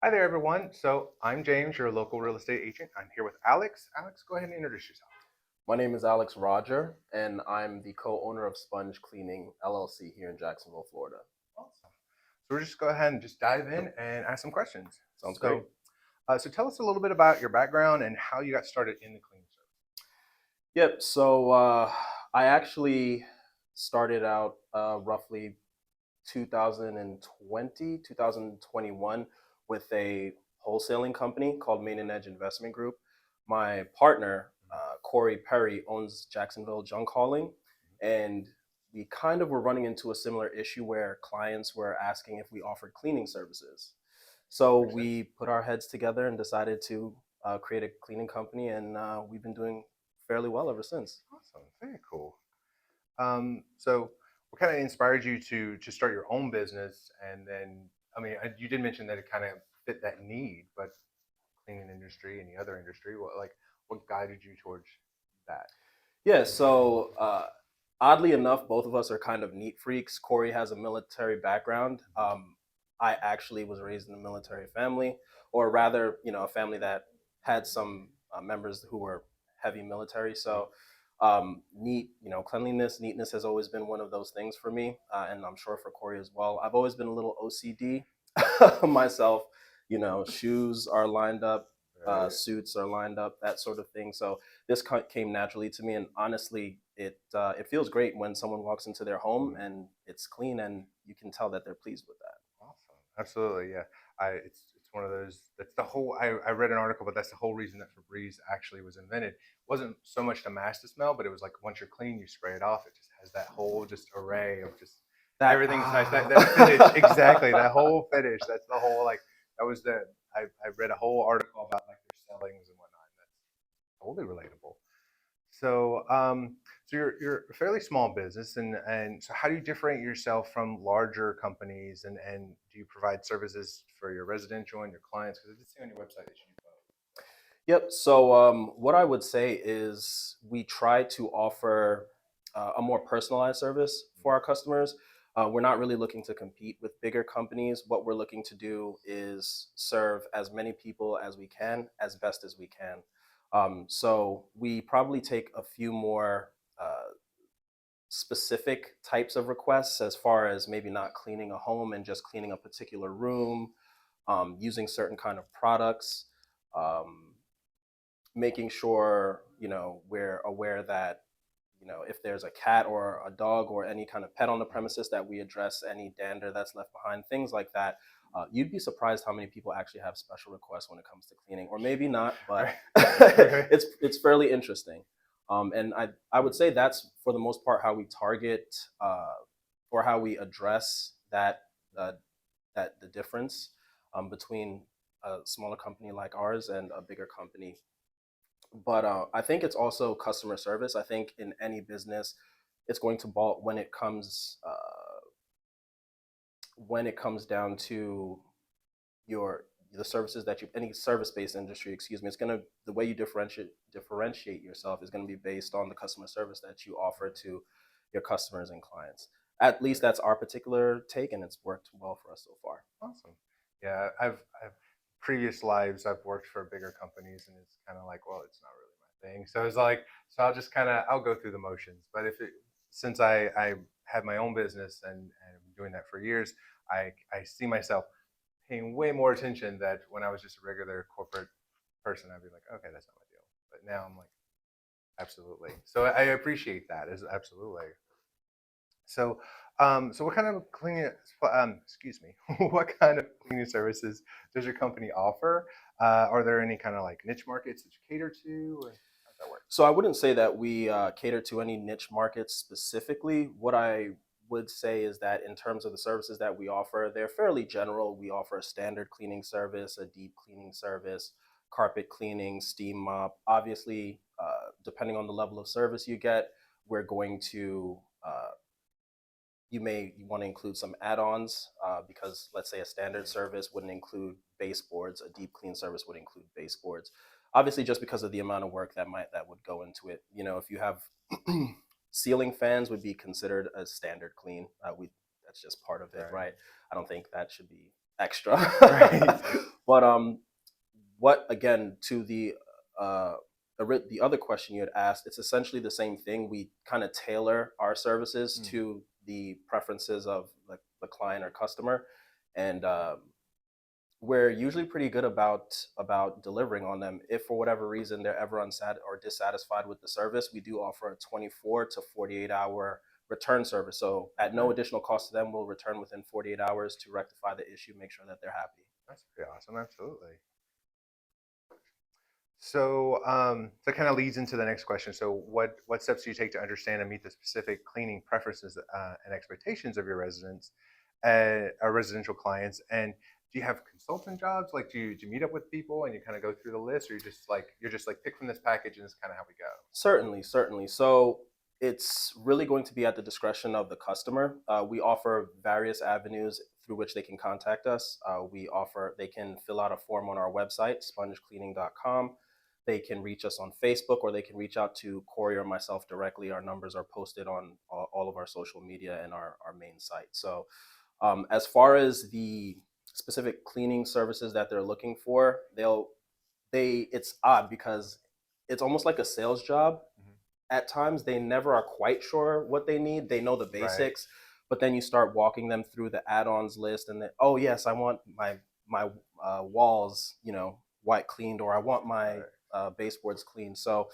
Hi there, everyone. So I'm James, your local real estate agent. I'm here with Alex. Alex, go ahead and introduce yourself. My name is Alex Roger, and I'm the co-owner of SPUNGE Cleaning LLC here in Jacksonville, Florida. Awesome. So we're just go ahead and just dive in and ask some questions. Sounds great. So tell us a little bit about your background and how you got started in the cleaning service. Yep. I actually started out roughly 2020, 2021 with a wholesaling company called Main and Edge Investment Group. My partner, Corey Perry, owns Jacksonville Junk Hauling, and we kind of were running into a similar issue where clients were asking if we offered cleaning services. So Makes sense. we put our heads together and decided to create a cleaning company, and we've been doing fairly well ever since. Awesome. Very cool. So what kind of inspired you to start your own business? And then, I mean, you did mention that it kind of fit that need, but cleaning industry, any other industry, what guided you towards that? Yeah, so oddly enough, both of us are kind of neat freaks. Corey has a military background. I actually was raised in a military family, or rather, a family that had some members who were heavy military. So cleanliness, neatness has always been one of those things for me, and I'm sure for Corey as well. I've always been a little OCD myself. Shoes are lined up, Right. suits are lined up, that sort of thing. So this came naturally to me, and honestly, it feels great when someone walks into their home and it's clean, and you can tell that they're pleased with that. Awesome. Absolutely. Yeah. It's one of those that's the whole I read an article, but that's the whole reason that Febreze actually was invented. It wasn't so much to mask the smell, but it was like once you're clean, you spray it off. It just has that whole just array of just That everything's nice. That finish, exactly. That whole finish. That's the whole that was the I read a whole article about like their sellings and whatnot. And that's totally relatable. So you're a fairly small business, and so how do you differentiate yourself from larger companies, and do you provide services for your residential and your clients? Because I did see on your website that you do both. Yep. So what I would say is we try to offer a more personalized service for our customers. We're not really looking to compete with bigger companies. What we're looking to do is serve as many people as we can, as best as we can. So we probably take a few more specific types of requests, as far as maybe not cleaning a home and just cleaning a particular room, using certain kind of products. Um, Making sure we're aware that if there's a cat or a dog or any kind of pet on the premises, that we address any dander that's left behind, things like that. You'd be surprised how many people actually have special requests when it comes to cleaning, or maybe not, but Right. Okay. it's fairly interesting. And I would say that's for the most part how we target, or how we address uh, that the difference between a smaller company like ours and a bigger company. But I think it's also customer service. I think in any business, it's going to ball when it comes down to your the services that you any service based industry, excuse me. It's gonna The way you differentiate yourself is gonna be based on the customer service that you offer to your customers and clients. At least that's our particular take, and it's worked well for us so far. Awesome. Yeah, I've previous lives I've worked for bigger companies, and it's kind of like, well, it's not really my thing. So it's like, so I'll just kind of I'll go through the motions. But since I had my own business and I've been doing that for years, I see myself paying way more attention that when I was just a regular corporate person, I'd be like, okay, that's not my deal. But now I'm like, absolutely. So I appreciate that. Is absolutely. So what kind of cleaning? Excuse me. What kind of cleaning services does your company offer? Are there any kind of like niche markets that you cater to, or how does that work? So I wouldn't say that we cater to any niche markets specifically. What I would say is that in terms of the services that we offer, they're fairly general. We offer a standard cleaning service, a deep cleaning service, carpet cleaning, steam mop. Obviously, depending on the level of service you get, we're going to you want to include some add-ons, because let's say a standard service wouldn't include baseboards, a deep clean service would include baseboards. Obviously, just because of the amount of work that would go into it. If you have ceiling fans, would be considered a standard clean. We That's just part of it, Right. right? I don't think that should be extra. Right. But what again to the other question you had asked, it's essentially the same thing. We kind of tailor our services to the preferences of the client or customer, and we're usually pretty good about delivering on them. If for whatever reason they're ever or dissatisfied with the service, we do offer a 24 to 48-hour return service. So at no additional cost to them, we'll return within 48 hours to rectify the issue, make sure that they're happy. That's pretty awesome. Absolutely. So, that kind of leads into the next question. So, what steps do you take to understand and meet the specific cleaning preferences and expectations of your residents, or residential clients? And do you have consultant jobs? Like, do you meet up with people and you kind of go through the list, or you're just like pick from this package and it's kind of how we go? Certainly, certainly. So it's really going to be at the discretion of the customer. We offer various avenues through which they can contact us. They can fill out a form on our website, spongecleaning.com. They can reach us on Facebook, or they can reach out to Corey or myself directly. Our numbers are posted on all of our social media and our main site. So as far as the specific cleaning services that they're looking for, it's odd because it's almost like a sales job. At times they never are quite sure what they need. They know the Right. basics, but then you start walking them through the add-ons list, and then, oh yes, I want my walls, white cleaned, or I want my baseboards cleaned. So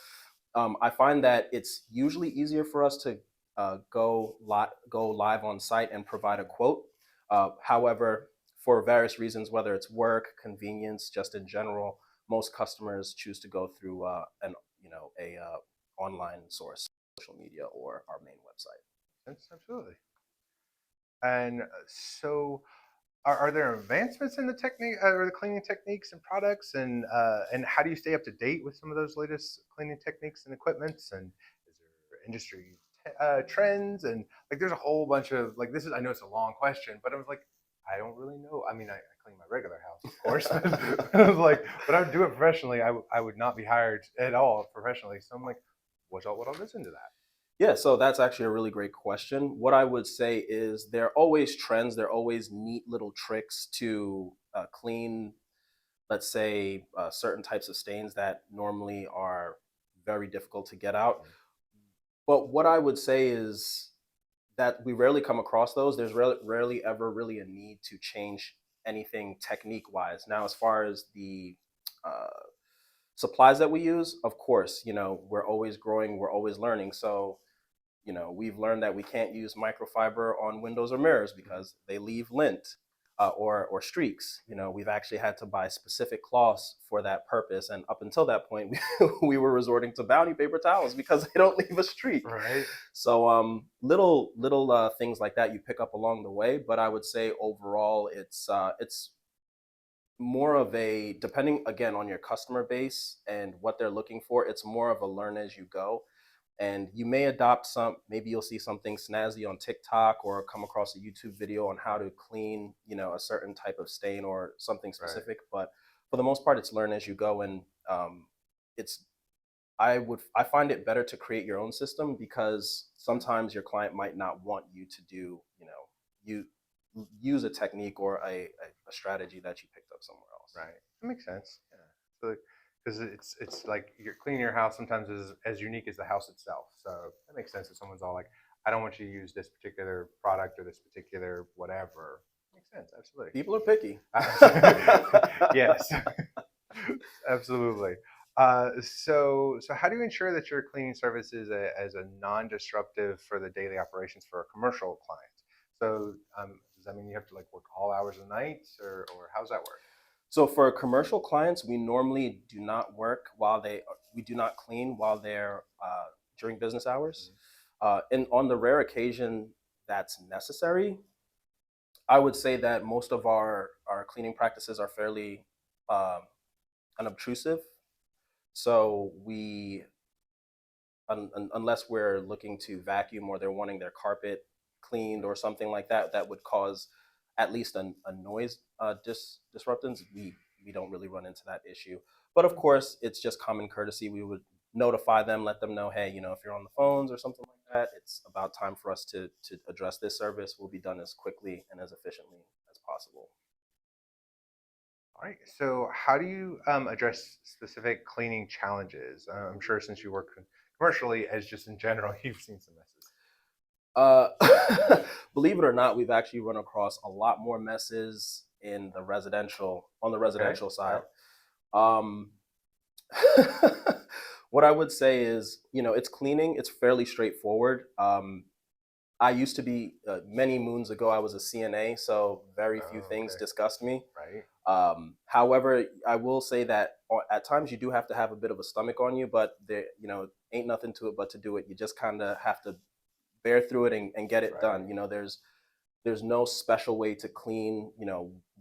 I find that it's usually easier for us to go live on site and provide a quote. However, for various reasons, whether it's work, convenience, just in general, most customers choose to go through a online source, social media, or our main website. That's absolutely. And so, are there advancements in the technique or the cleaning techniques and products, and how do you stay up to date with some of those latest cleaning techniques and equipments? And is there industry trends? And like, there's a whole bunch of like this is I know it's a long question, but I was like, I don't really know. I mean, I clean my regular house, of course. But I was like, but I would do it professionally. I would not be hired at all professionally. So I'm like, what all goes into that? Yeah, so that's actually a really great question. What I would say is there are always trends, there are always neat little tricks to clean, let's say, certain types of stains that normally are very difficult to get out. But what I would say is that we rarely come across those. There's rarely ever really a need to change anything technique wise. Now, as far as the uh, supplies that we use, of course, we're always growing, we're always learning. So we've learned that we can't use microfiber on windows or mirrors because they leave lint or streaks. We've actually had to buy specific cloths for that purpose. And up until that point, we were resorting to bounty paper towels because they don't leave a streak. Right. So little things like that you pick up along the way. But I would say overall, it's more of a, depending again on your customer base and what they're looking for, it's more of a learn as you go. And you may adopt maybe you'll see something snazzy on TikTok or come across a YouTube video on how to clean, a certain type of stain or something specific. Right. But for the most part, it's learn as you go. And it's, I find it better to create your own system because sometimes your client might not want you to do, you use a technique or a strategy that you picked up somewhere else. Right. That makes sense. Yeah. So, because it's like you're cleaning your house sometimes is as unique as the house itself. So that makes sense if someone's all like, I don't want you to use this particular product or this particular whatever. Makes sense. Absolutely. People are picky. Yes. Absolutely. So how do you ensure that your cleaning service is as a non-disruptive for the daily operations for a commercial client? So does that mean you have to like work all hours of the night, or how's that work? So for commercial clients, we normally do not we do not clean while they're during business hours. And on the rare occasion that's necessary, I would say that most of our cleaning practices are fairly unobtrusive. So unless we're looking to vacuum or they're wanting their carpet cleaned or something like that, that would cause at least a noise disruptance, we don't really run into that issue. But of course, it's just common courtesy. We would notify them, let them know, hey, if you're on the phones or something like that, it's about time for us to address this service. Will be done as quickly and as efficiently as possible. All right. So, how do you address specific cleaning challenges? I'm sure since you work commercially, as just in general, you've seen some messes. Uh, believe it or not, we've actually run across a lot more messes in the residential on the Okay. residential side. Yep. Um, what I would say is, it's cleaning. It's fairly straightforward. I used to be many moons ago. I was a CNA, so very few Oh, things okay. disgust me. Right. However, I will say that at times you do have to have a bit of a stomach on you, but there, ain't nothing to it but to do it. You just kind of have to bear through it and get it Right. done. There's no special way to clean,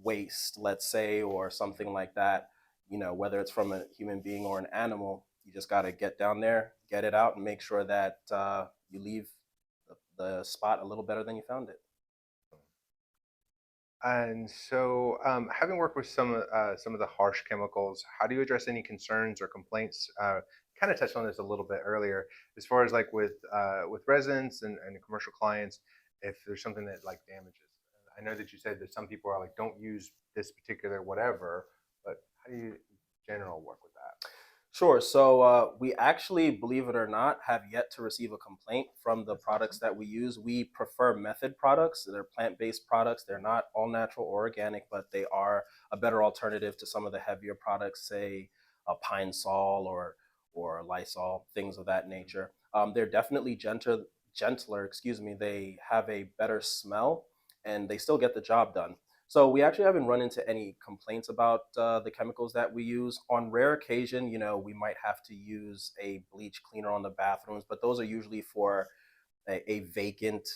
waste, let's say, or something like that. Whether it's from a human being or an animal, you just got to get down there, get it out, and make sure that you leave the spot a little better than you found it. And so, having worked with some of the harsh chemicals, how do you address any concerns or complaints? Kind of touched on this a little bit earlier, as far as like with residents and commercial clients, if there's something that like damages. I know that you said that some people are like, don't use this particular whatever, but how do you in general work with that? Sure. So we actually, believe it or not, have yet to receive a complaint from the That's products awesome. that we use. We prefer method products. They're plant-based products. They're not all natural or organic, but they are a better alternative to some of the heavier products, say a Pine Sol or Lysol, things of that nature. They're definitely gentler. Excuse me. They have a better smell, and they still get the job done. So we actually haven't run into any complaints about the chemicals that we use. On rare occasion, we might have to use a bleach cleaner on the bathrooms, but those are usually for a vacant,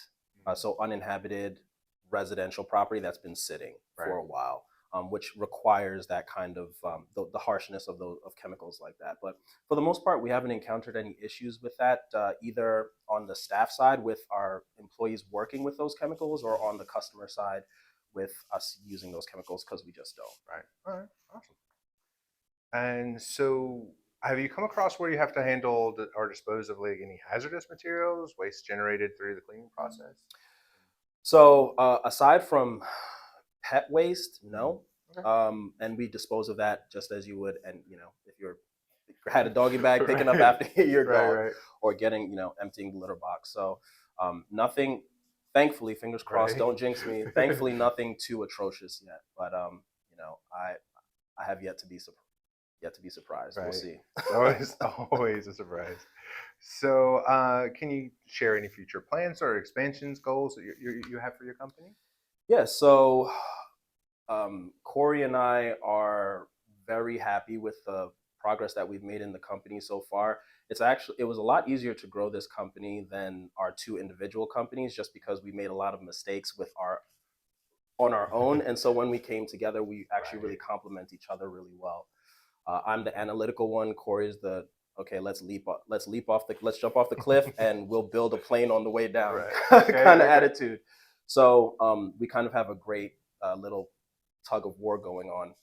Mhm. so uninhabited residential property that's been sitting for Right. a while, which requires that kind of the harshness of those of chemicals like that. But for the most part, we haven't encountered any issues with that, either on the staff side with our employees working with those chemicals, or on the customer side with us using those chemicals because we just don't. Right. All right. Awesome. And so, have you come across where you have to handle or dispose of like any hazardous materials, waste generated through the cleaning process? So aside from pet waste, Mhm. no. Okay. And we dispose of that just as you would, and if you're had a doggy bag, picking up Right. after your Right. dog, Right. or getting, emptying the litter box. So nothing. Thankfully, fingers crossed, Right. don't jinx me. Thankfully, nothing too atrocious yet. But I have yet to be surprised. We'll Right. see. It's always always a surprise. So, can you share any future plans or expansions goals that you have for your company? Yeah. So Corey and I are very happy with the progress that we've made in the company so far. It was a lot easier to grow this company than our two individual companies, just because we made a lot of mistakes with our on our own. And so when we came together, we actually really Right. complement each other really well. I'm the analytical one. Corey's the okay. Let's jump off the cliff, and we'll build a plane on the way down Right. Okay. kind of Okay. attitude. So we kind of have a great little tug of war going on.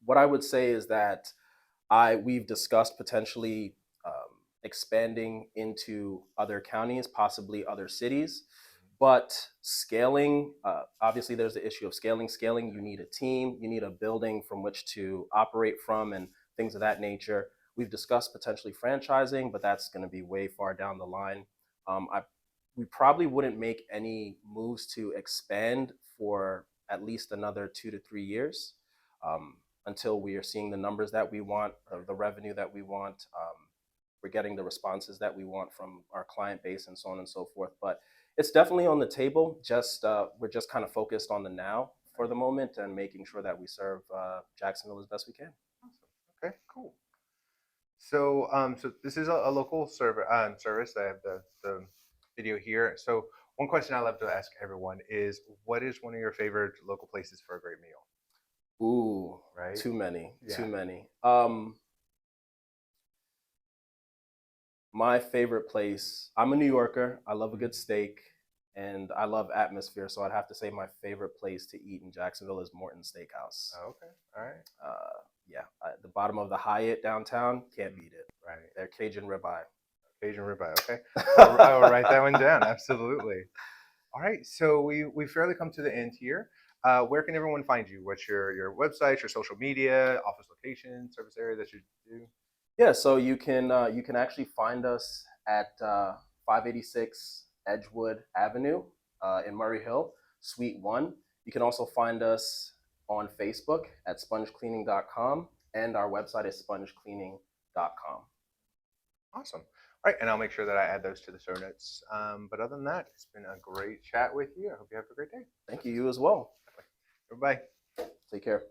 What I would say is that we've discussed potentially expanding into other counties, possibly other cities. But scaling, obviously, there's the issue of scaling. Scaling, you need a team, you need a building from which to operate from, and things of that nature. We've discussed potentially franchising, but that's going to be way far down the line. We probably wouldn't make any moves to expand for at least another 2 to 3 years, until we are seeing the numbers that we want, the revenue that we want. We're getting the responses that we want from our client base, and so on and so forth. But it's definitely on the table. Just we're just kind of focused on the now for the moment, and making sure that we serve Jacksonville as best we can. Awesome. Okay. Cool. So, so this is a local service. I have the video here. So, one question I love to ask everyone is, what is one of your favorite local places for a great meal? Ooh, Right? too many, too Yeah. many. My favorite place. I'm a New Yorker. I love a good steak, and I love atmosphere. So I'd have to say my favorite place to eat in Jacksonville is Morton Steakhouse. Oh, okay. All right. Yeah, at the bottom of the Hyatt downtown, can't beat it. Right. Their Cajun ribeye. Cajun ribeye. Okay. I will write that one down. Absolutely. All right, so we fairly come to the end here. Where can everyone find you? What's your website, your social media, office location, service area that you do? Yeah, so you can actually find us at 586 Edgewood Avenue in Murray Hill, Suite 1. You can also find us on Facebook at spongecleaning.com, and our website is spongecleaning.com. Awesome. All right, and I'll make sure that I add those to the show notes. But other than that, it's been a great chat with you. I hope you have a great day. Thank you, you as well. Bye. Take care.